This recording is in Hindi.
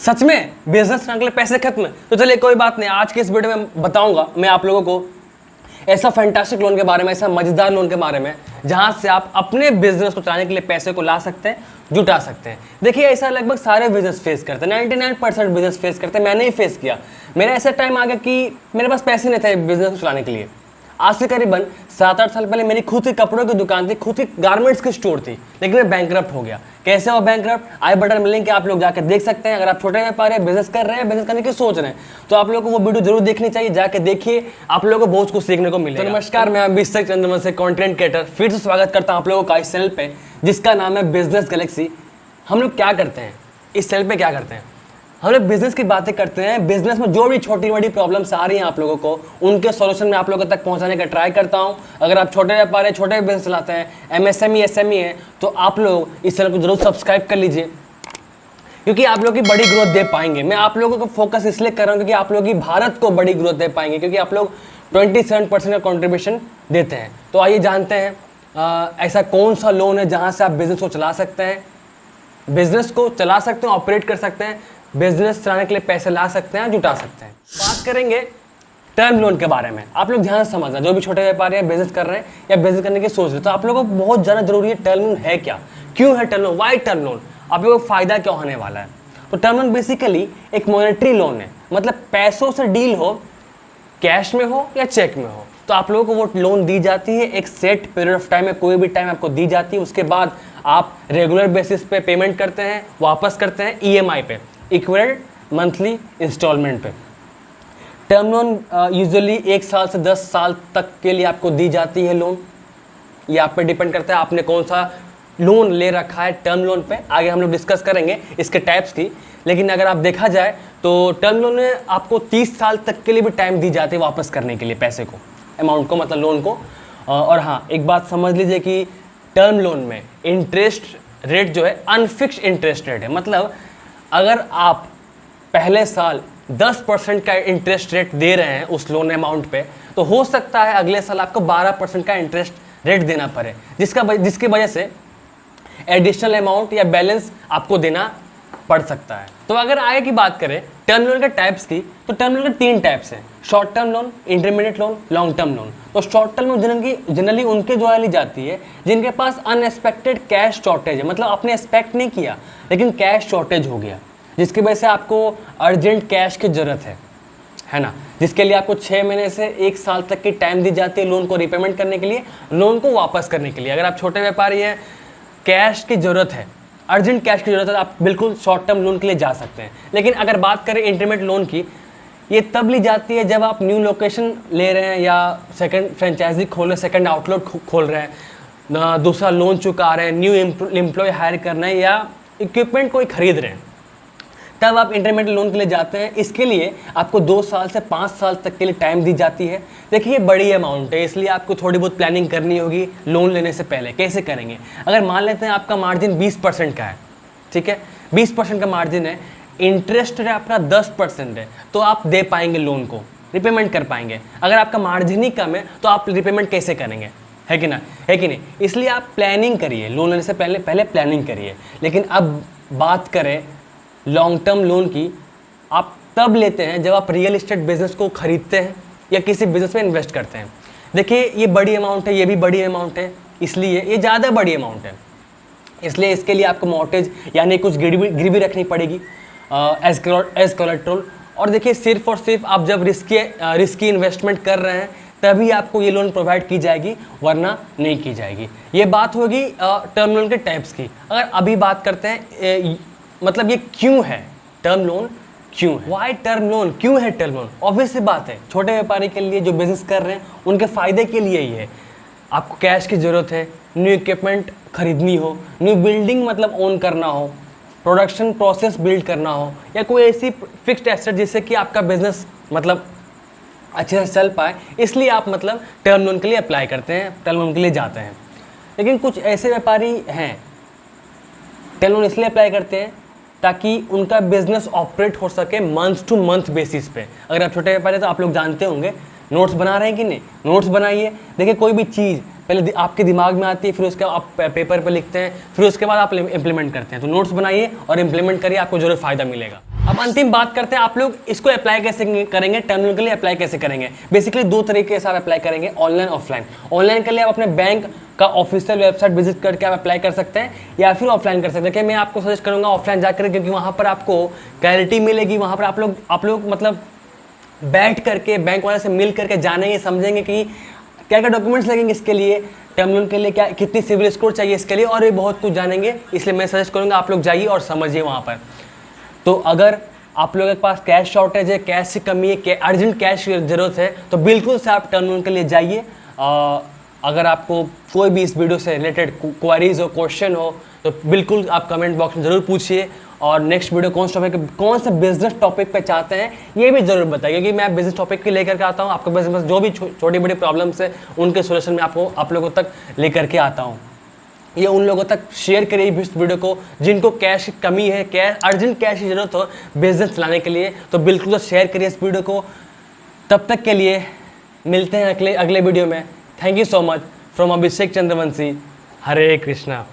सच में बिजनेस करने के लिए पैसे खत्म। तो चलिए कोई बात नहीं, आज के इस वीडियो में बताऊंगा मैं आप लोगों को ऐसा फैंटास्टिक लोन के बारे में, ऐसा मजेदार लोन के बारे में जहां से आप अपने बिजनेस को चलाने के लिए पैसे को ला सकते हैं, जुटा सकते हैं। देखिए ऐसा लगभग सारे बिजनेस फेस करते हैं, 99% बिजनेस फेस करते हैं। मैंने ही फेस किया। मेरा ऐसा टाइम आ गया कि मेरे पास पैसे नहीं थे बिजनेस को चलाने के लिए। आज से करीबन 7-8 साल पहले मेरी खुद की कपड़ों की दुकान थी, खुद की गारमेंट्स की स्टोर थी, लेकिन मैं बैंकरप्ट हो गया। कैसे हो बैंकरप्ट? आई बटन में लिंक आप लोग जाकर देख सकते हैं। अगर आप छोटे व्यापारी हैं, बिजनेस कर रहे हैं, बिजनेस करने की सोच रहे हैं, तो आप लोगों को वो वीडियो जरूर देखनी चाहिए। जाके देखिए, आप लोगों को बहुत कुछ सीखने को मिलेगा। तो नमस्कार, मैं अभिषेक चंद्रवंशी, कंटेंट क्रिएटर, फिर से स्वागत करता हूं आप लोगों का इस चैनल पे जिसका नाम है बिजनेस गैलेक्सी। हम लोग क्या करते हैं इस चैनल पे? क्या करते हैं हम लोग? बिजनेस की बातें करते हैं। बिजनेस में जो भी छोटी बड़ी प्रॉब्लम्स आ रही हैं आप लोगों को, उनके सॉल्यूशन मैं आप लोगों तक पहुंचाने का ट्राई करता हूं। अगर आप छोटे व्यापारी हैं, छोटे बिजनेस चलाते हैं, एमएसएमई एसएमई है, तो आप लोग इस चैनल को जरूर सब्सक्राइब कर लीजिए, क्योंकि आप लोग की बड़ी ग्रोथ दे पाएंगे। मैं आप लोगों को फोकस इसलिए कर रहा हूँ क्योंकि आप लोग की भारत को बड़ी ग्रोथ दे पाएंगे, क्योंकि आप लोग 27% का कॉन्ट्रीब्यूशन देते हैं। तो आइए जानते हैं ऐसा कौन सा लोन है जहाँ से आप बिजनेस को चला सकते हैं, बिजनेस को चला सकते हैं, ऑपरेट कर सकते हैं, बिजनेस चलाने के लिए पैसे ला सकते हैं, जुटा सकते हैं। बात करेंगे टर्म लोन के बारे में। आप लोग ध्यान से समझना, जो भी छोटे व्यापारी हैं, बिजनेस कर रहे हैं या बिजनेस करने की सोच रहे हैं, तो आप लोगों को बहुत ज़्यादा जरूरी है टर्म लोन है क्या, क्यों है term loan, why term loan, आप लोगों को फायदा क्या होने वाला है। तो टर्म लोन बेसिकली एक मॉनेटरी लोन है, मतलब पैसों से डील हो, कैश में हो या चेक में हो, तो आप लोगों को वो लोन दी जाती है। एक सेट पीरियड ऑफ टाइम में, कोई भी टाइम आपको दी जाती है। उसके बाद आप रेगुलर बेसिस पे पेमेंट करते हैं, वापस करते हैं ईएमआई पे, इक्विवेलेंट मंथली इंस्टॉलमेंट पे। टर्म लोन यूजुअली 1 साल से 10 साल तक के लिए आपको दी जाती है लोन। ये आप पे डिपेंड करता है आपने कौन सा लोन ले रखा है टर्म लोन पे। आगे हम लोग डिस्कस करेंगे इसके टाइप्स की, लेकिन अगर आप देखा जाए तो टर्म लोन में आपको 30 साल तक के लिए भी टाइम दी जाती है वापस करने के लिए पैसे को, अमाउंट को, मतलब लोन को। और हाँ, एक बात समझ लीजिए कि टर्म लोन में इंटरेस्ट रेट जो है अनफिक्स्ड इंटरेस्ट रेट है। मतलब अगर आप पहले साल 10% का इंटरेस्ट रेट दे रहे हैं उस लोन अमाउंट पे, तो हो सकता है अगले साल आपको 12% का इंटरेस्ट रेट देना पड़े, जिसकी वजह से एडिशनल अमाउंट या बैलेंस आपको देना पड़ सकता है। तो अगर आगे की बात करें टर्म लोन के टाइप्स की, तो टर्म लोन के 3 टाइप्स हैं: short term loan, intermediate loan, long term loan. तो शॉर्ट टर्म लोन जनरली उनके द्वारा ली जाती है जिनके पास अनएक्सपेक्टेड कैश शॉर्टेज है, मतलब आपने एक्सपेक्ट नहीं किया लेकिन कैश शॉर्टेज हो गया, जिसकी वजह से आपको अर्जेंट कैश की ज़रूरत है ना, जिसके लिए आपको 6 महीने से 1 साल तक की टाइम दी जाती है लोन को रिपेमेंट करने के लिए, लोन को वापस करने के लिए। अगर आप छोटे व्यापारी हैं, कैश की ज़रूरत है, अर्जेंट कैश की ज़रूरत है, आप बिल्कुल शॉर्ट टर्म लोन के लिए जा सकते हैं। लेकिन अगर बात करें इंटरमीडिएट लोन की, ये तब ली जाती है जब आप न्यू लोकेशन ले रहे हैं या सेकंड फ्रेंचाइजी खोल रहे हैं, सेकंड आउटलेट खोल रहे हैं, दूसरा लोन चुका रहे हैं, न्यू एम्प्लॉय हायर करना है या इक्विपमेंट कोई खरीद रहे हैं, तब आप इंटरमीडिएट लोन के लिए जाते हैं। इसके लिए आपको 2 साल से 5 साल तक के लिए टाइम दी जाती है। देखिए ये बड़ी अमाउंट है, इसलिए आपको थोड़ी बहुत प्लानिंग करनी होगी लोन लेने से पहले। कैसे करेंगे? अगर मान लेते हैं आपका मार्जिन 20% का है, ठीक है, 20% का मार्जिन है, इंटरेस्ट है आपका 10% है, तो आप दे पाएंगे लोन को, रिपेमेंट कर पाएंगे। अगर आपका मार्जिन ही कम है तो आप रिपेमेंट कैसे करेंगे? है कि ना, है कि नहीं? इसलिए आप प्लानिंग करिए, लोन लेने से पहले प्लानिंग करिए। लेकिन अब बात करें लॉन्ग टर्म लोन की, आप तब लेते हैं जब आप रियल एस्टेट बिजनेस को खरीदते हैं या किसी बिजनेस में इन्वेस्ट करते हैं। देखिए ये बड़ी अमाउंट है, ये भी बड़ी अमाउंट है, इसलिए ये ज़्यादा बड़ी अमाउंट है, इसलिए इसके लिए आपको मॉर्गेज यानी कुछ गिरवी रखनी पड़ेगी एज कोलेटरल। और देखिए सिर्फ और सिर्फ आप जब रिस्की इन्वेस्टमेंट कर रहे हैं तभी आपको ये लोन प्रोवाइड की जाएगी, वरना नहीं की जाएगी। ये बात होगी टर्म लोन के टाइप्स की। अगर अभी बात करते हैं मतलब ये क्यों है टर्म लोन, क्यों है, वाई टर्म लोन, क्यों है टर्म लोन? ऑब्वियस सी बात है, छोटे व्यापारी के लिए जो बिजनेस कर रहे हैं उनके फ़ायदे के लिए ही है। आपको कैश की ज़रूरत है, न्यू इक्विपमेंट खरीदनी हो, न्यू बिल्डिंग मतलब ओन करना हो, प्रोडक्शन प्रोसेस बिल्ड करना हो, या कोई ऐसी फिक्स्ड एसेट जिससे कि आपका बिजनेस मतलब अच्छे से चल पाए, इसलिए आप मतलब टर्म लोन के लिए अप्लाई करते हैं, टर्म लोन के लिए जाते हैं। लेकिन कुछ ऐसे व्यापारी हैं टर्म लोन इसलिए अप्लाई करते हैं ताकि उनका बिजनेस ऑपरेट हो सके मंथ टू मंथ बेसिस पे। अगर आप छोटे व्यापारी तो आप लोग जानते होंगे, नोट्स बना रहे हैं कि नहीं, नोट्स बनाइए। देखिए कोई भी चीज़ पहले आपके दिमाग में आती है, फिर उसके आप पेपर पे लिखते हैं, फिर उसके बाद आप इम्प्लीमेंट करते हैं। तो नोट्स बनाइए और इम्प्लीमेंट करिए, आपको जरूर फ़ायदा मिलेगा। अब अंतिम बात करते हैं, आप लोग इसको अप्लाई कैसे करेंगे, टर्मिनल के लिए अप्लाई कैसे करेंगे। बेसिकली दो तरीके से आप अप्लाई करेंगे, ऑनलाइन ऑफलाइन। ऑनलाइन के लिए आप अपने बैंक का ऑफिशियल वेबसाइट विजिट करके आप अप्लाई कर सकते हैं, या फिर ऑफलाइन कर सकते हैं। कि मैं आपको सजेस्ट करूंगा ऑफलाइन जाकर, क्योंकि वहाँ पर आपको क्लैरिटी मिलेगी। वहाँ पर आप लोग मतलब बैठ करके बैंक वाले से मिल करके जानेंगे, समझेंगे कि क्या क्या डॉक्यूमेंट्स लगेंगे इसके लिए, टर्मिनल के लिए क्या कितनी सिविल स्कोर चाहिए इसके लिए, और ये बहुत कुछ जानेंगे। इसलिए मैं सजेस्ट करूँगा आप लोग जाइए और समझिए वहाँ पर। तो अगर आप लोगों के पास कैश शॉर्टेज है, कैश की कमी है, अर्जेंट कैश की ज़रूरत है, तो बिल्कुल से आप टर्मिनल के लिए जाइए। अगर आपको कोई भी इस वीडियो से रिलेटेड क्वेरीज हो, क्वेश्चन हो, तो बिल्कुल आप कमेंट बॉक्स में ज़रूर पूछिए। और नेक्स्ट वीडियो कौन से बिजनेस टॉपिक पे चाहते हैं ये भी ज़रूर बताइए, क्योंकि मैं बिजनेस टॉपिक के लेकर के आता हूँ। आपके बिजनेस जो भी छोटी बड़ी प्रॉब्लम्स है उनके सोल्यूशन में आप लोगों तक लेकर के आता हूँ। ये उन लोगों तक शेयर करिए इस वीडियो को जिनको कैश की कमी है, अर्जेंट कैश की ज़रूरत हो बिजनेस चलाने के लिए, तो बिल्कुल शेयर करिए इस वीडियो को। तब तक के लिए मिलते हैं अगले वीडियो में। Thank you so much from Abhishek Chandravanshi. Hare Krishna.